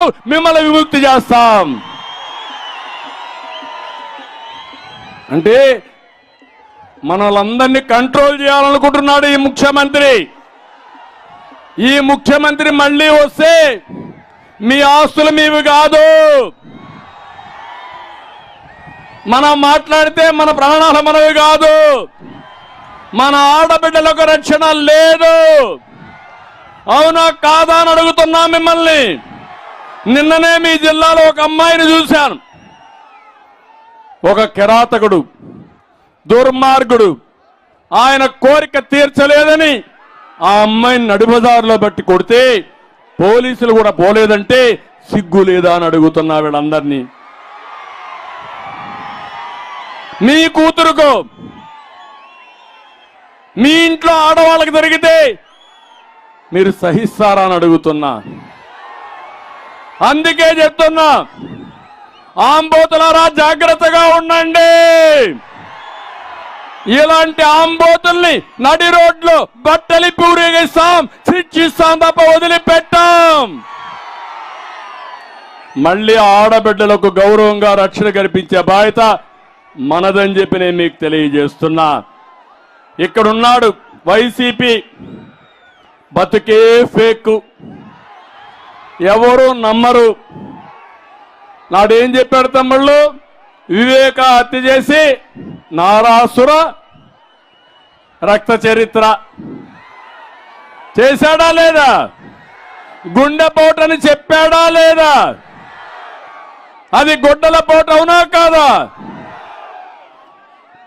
మిమ్మల్ని విముక్తి చేస్తాం అంటే మనలందరినీ కంట్రోల్ చేయాలనుకుంటున్నాడు ఈ ముఖ్యమంత్రి మళ్ళీ వస్తే మీ ఆస్తులు మీవి కాదు మనం మాట్లాడితే మన ప్రాణాలు మనవి కాదు మన ఆడబిడ్డలకు రక్షణ లేదు అవునా కాదా అని అడుగుతున్నా మిమ్మల్ని నిన్ననే మీ జిల్లాలో ఒక అమ్మాయిని చూశాను ఒక కిరాతకుడు దుర్మార్గుడు ఆయన కోరిక తీర్చలేదని ఆ అమ్మాయిని నడిబజారులో బట్టి కొడితే పోలీసులు కూడా పోలేదంటే సిగ్గు లేదా అని అడుగుతున్నా వీళ్ళందరినీ మీ కూతురుకో మీ ఇంట్లో ఆడవాళ్ళకి జరిగితే మీరు సహిస్తారా అని అడుగుతున్నా అందుకే చెప్తున్నా ఆంబోతులారా జాగ్రత్తగా ఉండండి ఇలాంటి ఆంబోతుల్ని నడి రోడ్లో బట్టలిప్పి ఊరేగిస్తాం శిక్షిస్తాం తప్ప వదిలిపెట్టాం మళ్ళీ ఆడబిడ్డలకు గౌరవంగా రక్షణ కల్పించే బాధ్యత మనదని చెప్పి నేను మీకు తెలియజేస్తున్నా ఇక్కడున్నాడు వైసీపీ బతుకే ఫేక్ ఎవరు నమ్మరు నాడేం చెప్పాడు తమ్ముళ్ళు వివేక హత్య చేసి నారాసుర రక్త చరిత్ర చేశాడా లేదా గుండెపోటని చెప్పాడా లేదా అది గొడ్డల పోటు అవునా కాదా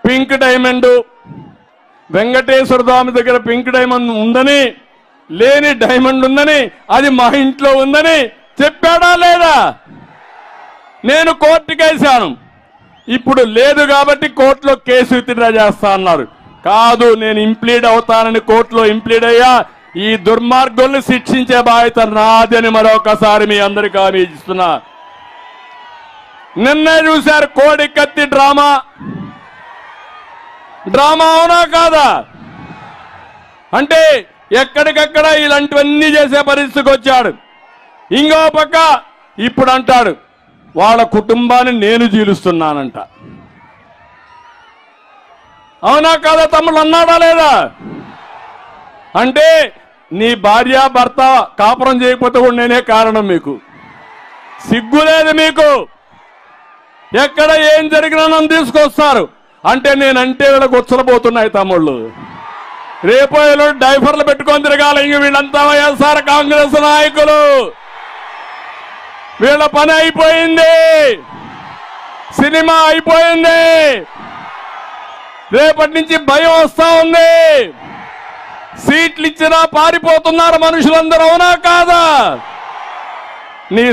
పింక్ డైమండ్ వెంకటేశ్వర స్వామి దగ్గర పింక్ డైమండ్ ఉందని లేని డైమండ్ ఉందని అది మా ఇంట్లో ఉందని చెప్పాడా లేదా నేను కోర్టుకేశాను ఇప్పుడు లేదు కాబట్టి కోర్టులో కేసు విత్డ్రా చేస్తా అన్నారు కాదు నేను ఇంప్లీడ్ అవుతానని కోర్టులో ఇంప్లీడ్ అయ్యా ఈ దుర్మార్గుల్ని శిక్షించే బాధ్యత నాది అని మరొకసారి మీ అందరికీ హామీ ఇస్తున్నా నిన్నే చూశారు కోడి కత్తి డ్రామా అవునా కాదా అంటే ఎక్కడికక్కడ ఇలాంటివన్నీ చేసే పరిస్థితికి వచ్చాడు ఇంకో పక్క ఇప్పుడు అంటాడు వాళ్ళ కుటుంబాన్ని నేను జీలుస్తున్నానంట అవునా కాదా తమ్ముళ్ళు అన్నాడా లేదా అంటే నీ భార్య భర్త కాపురం చేయకపోతే కూడా నేనే కారణం మీకు సిగ్గు లేదు మీకు ఎక్కడ ఏం జరిగినా నన్ను తీసుకొస్తారు అంటే నేనంటే వీళ్ళకి ఉచ్చలపోతున్నాయి తమ్ముళ్ళు రేపు డైఫర్లు పెట్టుకొని తిరగాలి ఇంక వీళ్ళంతా వైఎస్ఆర్ కాంగ్రెస్ నాయకులు వీళ్ళ పని అయిపోయింది సినిమా అయిపోయింది రేపటి నుంచి భయం వస్తా ఉంది సీట్లు ఇచ్చినా పారిపోతున్నారు మనుషులందరూ అవునా కాదా నీ